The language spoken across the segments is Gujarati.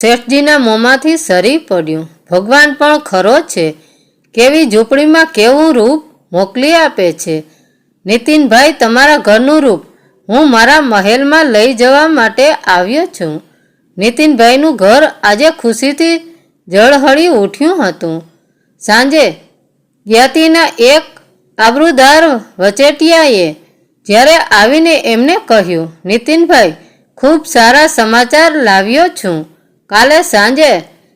શેઠજીના મોંમાંથી સરી પડ્યું. ભગવાન પણ ખરો છે, કેવી ઝૂંપડીમાં કેવું રૂપ મોકલી આપે છે. નીતિનભાઈ, તમારા ઘરનું રૂપ હું મારા મહેલમાં લઈ જવા માટે આવ્યો છું. નીતિનભાઈનું ઘર આજે ખુશીથી ઝળહળી ઉઠ્યું હતું. સાંજે જ્ઞાતિના એક આબરૂદાર વચેટિયાએ જ્યારે આવીને એમને કહ્યું, નીતિનભાઈ, ખૂબ સારા સમાચાર લાવ્યો છું. કાલે સાંજે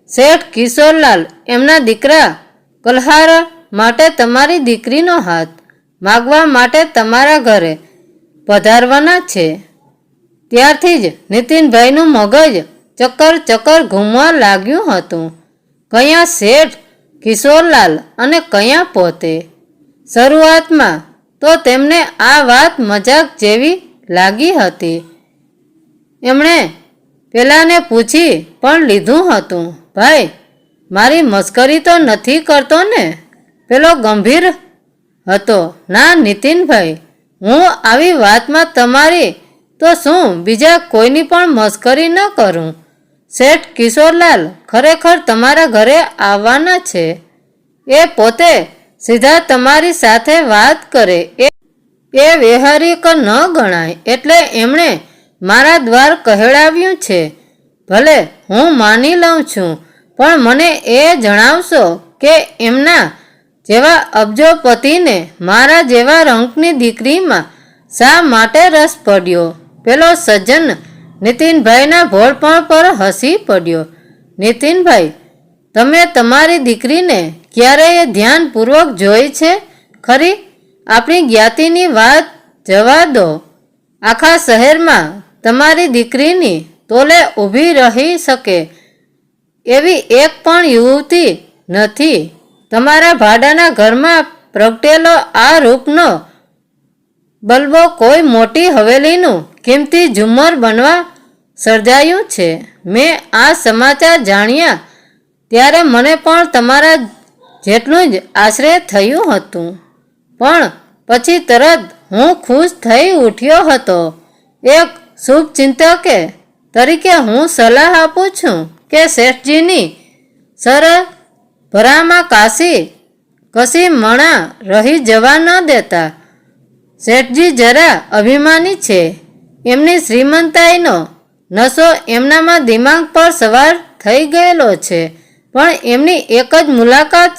શેઠ કિશોરલાલ એમના દીકરા કલ્હાર માટે તમારી દીકરીનો હાથ માગવા માટે તમારા ઘરે પધારવાના છે. ત્યારથી જ નીતિનભાઈનું મગજ ચક્કર ચક્કર ઘૂમવા લાગ્યું હતું. કયા શેઠ કિશોરલાલ અને કયા પોતે. શરૂઆતમાં તો તેમને આ વાત મજાક જેવી લાગી હતી. એમણે પેલાને પૂછી પણ લીધું હતું, ભાઈ, મારી મસ્કરી તો નથી કરતો ને? પેલો ગંભીર હતો. ના નીતિનભાઈ, હું આવી વાતમાં તમારી તો શું બીજા કોઈની પણ મસ્કરી ન કરું. શેઠ કિશોરલાલ ખરેખર તમારા ઘરે આવવાના છે. એ પોતે સીધા તમારી સાથે વાત કરે એ વ્યવહારિક ન ગણાય, એટલે એમણે મારા દ્વાર કહેવડાવ્યું છે. ભલે હું માની લઉં છું, પણ મને એ જણાવશો કે એમના જેવા અબજોપતિને મારા જેવા રંકની દીકરીમાં શા માટે રસ પડ્યો? પેલો સજ્જન નીતિનભાઈના ભોળપણ પર હસી પડ્યો. નીતિનભાઈ, તમે તમારી દીકરીને ક્યારેય ધ્યાનપૂર્વક જોઈ છે ખરી? આપણી જ્ઞાતિની વાત જવા દો. આખા શહેરમાં તમારી દીકરીની તોલે ઊભી રહી શકે એવી એક પણ યુવતી નથી. તમારા ભાડાના ઘરમાં પ્રગટેલો આ રૂપનો બલ્બો કોઈ મોટી હવેલીનું કિંમતી ઝુમ્મર બનવા સર્જાયું છે. મેં આ સમાચાર જાણ્યા ત્યારે મને પણ તમારા જેટલું જ આશ્ચર્ય થયું હતું, પણ પછી તરત હું ખુશ થઈ ઉઠ્યો હતો. એક શુભચિંતકે તરીકે હું સલાહ આપું છું કે શેઠજીની સરભરામાં કશી મણા રહી જવા ન દેતા. શેઠજી જરા અભિમાની છે. એમની શ્રીમંતાઈનો નશો એમનામાં દિમાગ પર સવાર થઈ ગયેલો છે, પણ એમની એક જ મુલાકાત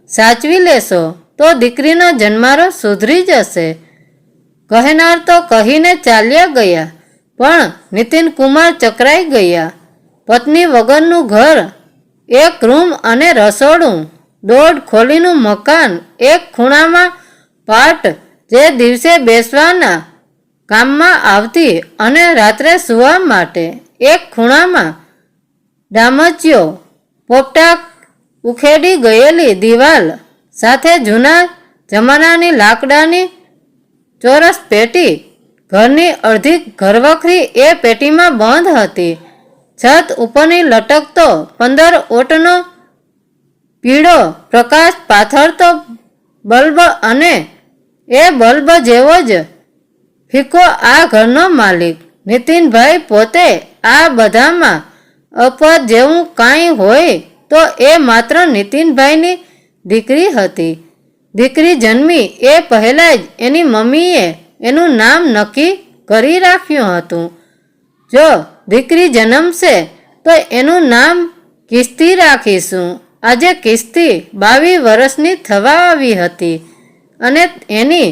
સાચવી લેશો તો દીકરીનો જન્મારો સુધરી જશે. કહેનાર તો કહીને ચાલ્યા ગયા, પણ નીતિનકુમાર ચકરાઈ ગયા. પત્ની વગરનું ઘર, એક રૂમ અને રસોડું, દોઢ ખોલીનું મકાન, એક ખૂણામાં પાટ જે દિવસે બેસવાના કામમાં આવતી અને રાત્રે સૂવા માટે એક ખૂણામાં ડામચિયો, પોપટા ઉખેડી ગયેલી દિવાલ સાથે જૂના જમાનાની લાકડાની ચોરસ પેટી. ઘરની અડધી ઘરવખરી એ પેટીમાં બંધ હતી. છત ઉપરની લટકતો 15 ઓટનો પીળો પ્રકાશ પાથરતો બલ્બ, અને એ બલ્બ જેવો જ ફીકો આ ઘરનો માલિક. નીતિનભાઈ પોતે. આ બધામાં અપવાદ જેવું કાંઈ હોય તો એ માત્ર નીતિનભાઈની દીકરી હતી. દીકરી જન્મી એ પહેલાં જ એની મમ્મીએ એનું નામ નક્કી કરી રાખ્યું હતું. જો દીકરી જન્મશે તો એનું નામ કિસ્તી રાખીશું. આજે કિસ્તી 22 વર્ષની થવા આવી હતી અને એની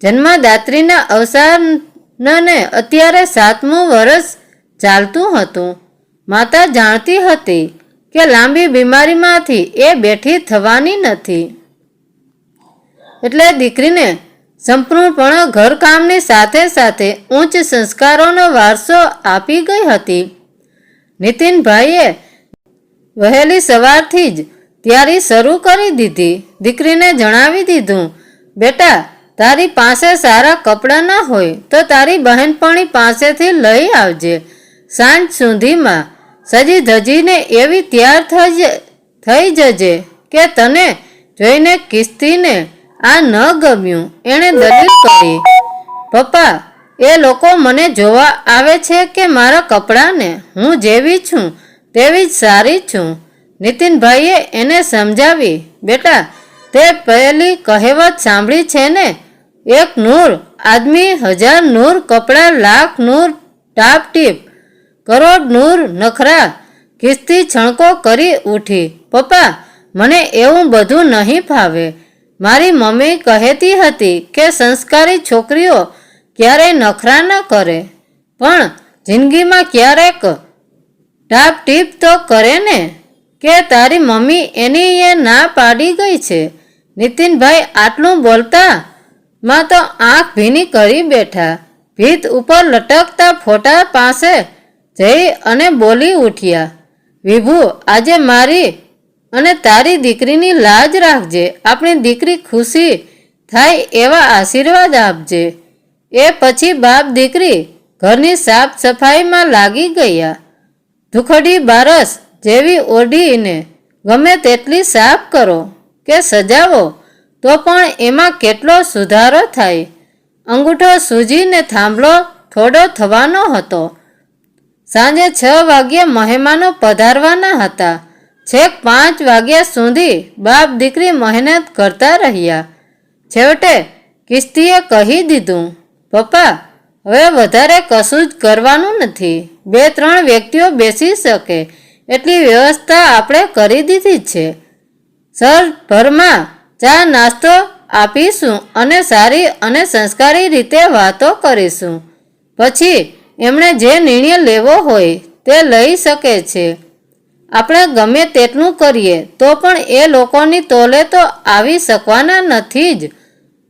જન્મદાત્રીના અવસાનને અત્યારે 7મું વર્ષ ચાલતું હતું. માતા જાણતી હતી કે લાંબી બીમારીમાંથી એ બેઠી થવાની નથી, એટલે દીકરીને સંપૂર્ણપણે ઘરકામની સાથે સાથે ઉચ્ચ સંસ્કારોનો વારસો આપી ગઈ હતી. નીતિનભાઈએ વહેલી સવારથી જ તૈયારી શરૂ કરી દીધી. દીકરીને જણાવી દીધું, બેટા, તારી પાસે સારા કપડાં ના હોય તો તારી બહેનપણી પાસેથી લઈ આવજે. સાંજ સુધીમાં સજી ધજીને એવી તૈયાર થઈ જજે કે તને જોઈને કિસ્તીને આ ન ગમ્યું. એણે દલીલ કરી, પપ્પા, એ લોકો મને જોવા આવે છે કે મારા કપડાને? હું જેવી છું તેવી જ સારી છું. નીતિનભાઈએ એને સમજાવી. બેટા, તે પહેલી કહેવત સાંભળી છે ને? એક નૂર આદમી, હજાર નૂર કપડાં, લાખ નૂર ટાપ ટીપ, કરોડ નૂર નખરા. કિસ્તી છણકો કરી ઉઠી. પપ્પા, મને એવું બધું નહીં ફાવે. મારી મમ્મી કહેતી હતી કે સંસ્કારી છોકરીઓ ક્યારેય નખરા ન કરે, પણ જિંદગીમાં ક્યારેક ટાપ ટીપ તો કરે ને. કે તારી મમ્મી એની એ ના પાડી ગઈ છે. નીતિનભાઈ આટલું બોલતા માં તો આંખ ભીની કરી બેઠા. ભીત ઉપર લટકતા ફોટા પાસે જઈ અને બોલી ઉઠ્યા. વિભુ, આજે મારી અને તારી દીકરીની લાજ રાખજે. આપણી દીકરી ખુશી થાય એવા આશીર્વાદ આપજે. એ પછી બાપ દીકરી ઘરની સાફ સફાઈમાં લાગી ગયા. ધૂખડી બારસ જેવી ઓઢીને ગમે તેટલી સાફ કરો કે સજાવો તો પણ એમાં કેટલો સુધારો થાય. અંગૂઠો સૂજીને થાંભલો થોડો થવાનો હતો. સાંજે 6 વાગ્યે મહેમાનો પધારવાના હતા. છેક 5 વાગ્યા સુધી બાપ દીકરી મહેનત કરતા રહ્યા. છેવટે કિસ્તીએ કહી દીધું, પપ્પા, હવે વધારે કશું જ કરવાનું નથી. 2-3 વ્યક્તિઓ બેસી શકે એટલી વ્યવસ્થા આપણે કરી દીધી છે. સરભરમાં ચા નાસ્તો આપીશું અને સારી અને સંસ્કારી રીતે વાતો કરીશું. પછી એમણે જે નિર્ણય લેવો હોય તે લઈ શકે છે. આપણે ગમે તેટલું કરીએ તો પણ એ લોકોની તોલે તો આવી શકવાના નથી જ.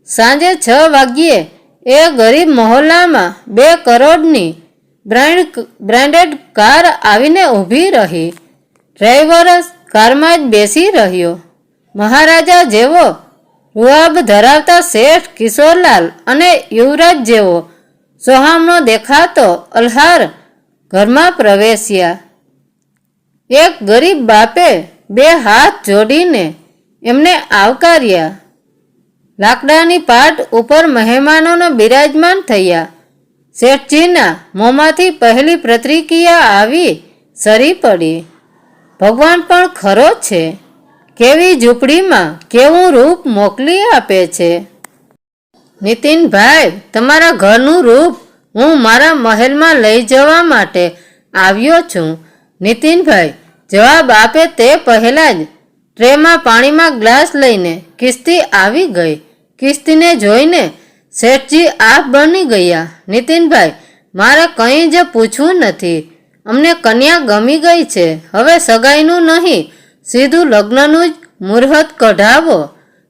સાંજે 6 વાગ્યે એ ગરીબ મહોલ્લામાં 2 કરોડની બ્રાન્ડેડ કાર આવીને ઊભી રહી. ડ્રાઈવર કારમાં જ બેસી રહ્યો. મહારાજા જેવો રૂઆબ ધરાવતા શેઠ કિશોરલાલ અને યુવરાજ જેવો સોહામણો દેખાતો અલ્હાર ઘરમાં પ્રવેશ્યા. એક ગરીબ બાપે 2 હાથ જોડીને એમને આવકાર્યા. લાકડાની પાટ ઉપર મહેમાનોને બિરાજમાન થયા. શેઠજીના મોંમાંથી પહેલી પ્રતિક્રિયા આવી સરી પડી. ભગવાન પણ ખરો છે. કેવી ઝૂંપડીમાં કેવું રૂપ મોકલી આપે છે. નીતિનભાઈ, તમારા ઘરનું રૂપ હું મારા મહેલમાં લઈ જવા માટે આવ્યો છું. નીતિનભાઈ જવાબ આપે તે પહેલાં જ ટ્રેમાં પાણીમાં ગ્લાસ લઈને કિસ્તી આવી ગઈ. કિસ્તીને જોઈને શેઠજી આપ બની ગયા. નીતિનભાઈ, મારે કંઈ જ પૂછવું નથી. અમને કન્યા ગમી ગઈ છે. હવે સગાઈનું નહીં, સીધું લગ્નનું જ મુહૂર્ત કઢાવો.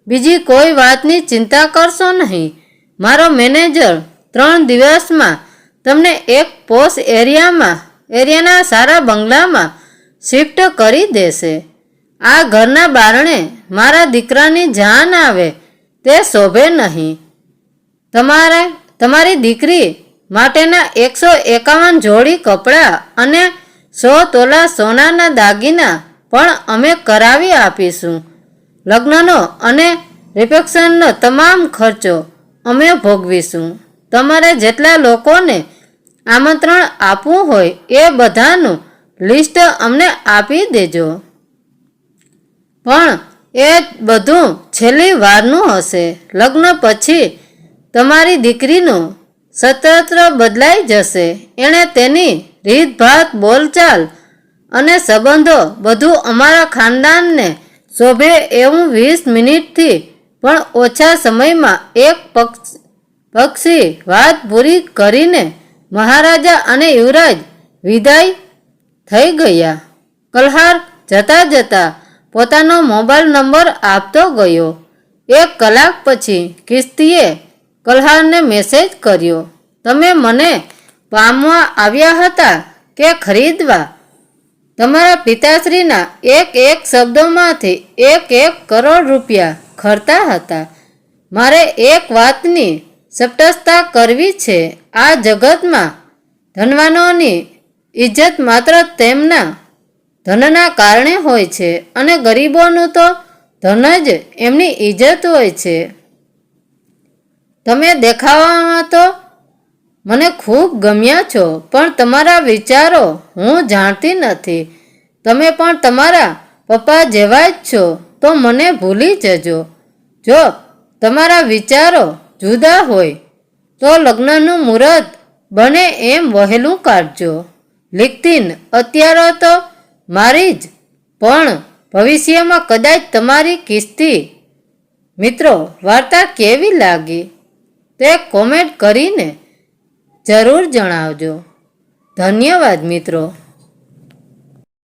બીજી કોઈ વાતની ચિંતા કરશો નહીં. મારો મેનેજર 3 દિવસમાં તમને એક પોશ એરિયાના સારા બંગલામાં શિફ્ટ કરી દેશે. આ ઘરના બારણે મારા દીકરાની જાન આવે તે શોભે નહીં. તમારી દીકરી માટેના 151 જોડી કપડાં અને 100 તોલા સોનાના દાગીના પણ અમે કરાવી આપીશું. લગ્નનો અને રિસેપ્શનનો તમામ ખર્ચો અમે ભોગવીશું. તમારે જેટલા લોકોને આમંત્રણ આપવું હોય એ બધાનું લિસ્ટ અમને આપી દેજો. પણ એ બધું છેલ્લી વારનું હશે. લગ્ન પછી તમારી દીકરીનું સતત બદલાઈ જશે. એણે તેની રીતભાત, બોલચાલ અને સંબંધો બધું અમારા ખાનદાનને શોભે એવું 20 મિનિટથી પણ ઓછા સમયમાં એક પક્ષી વાત પૂરી કરીને મહારાજા અને યુવરાજ વિદાય થઈ ગયા. કલ્હાર જતા જતા પોતાનો મોબાઈલ નંબર આપતો ગયો. 1 કલાક પછી કિસ્તીએ કલ્હારને મેસેજ કર્યો, તમે મને પામવા આવ્યા હતા કે ખરીદવા? તમારા પિતાશ્રીના એક શબ્દોમાંથી 1 કરોડ રૂપિયા ખરતા હતા. મારે એક વાતની સ્પષ્ટતા કરવી છે. આ જગતમાં ધનવાનોની ઇજ્જત માત્ર તેમના ધનના કારણે હોય છે અને ગરીબોનું તો ધન જ એમની ઇજ્જત હોય છે. તમે દેખાવામાં તો મને ખૂબ ગમ્યા છો, પણ તમારા વિચારો હું જાણતી નથી. તમે પણ તમારા પપ્પા જેવા જ છો તો મને ભૂલી જજો. જો તમારા વિચારો જુદા હોય તો લગ્નનું મુહૂર્ત બને એમ વહેલું કાઢજો. લીકતીન અત્યારે તો મારી જ, પણ ભવિષ્યમાં કદાચ તમારી કિસ્તી. મિત્રો, વાર્તા કેવી લાગી તે કોમેન્ટ કરીને જરૂર જણાવજો. ધન્યવાદ મિત્રો.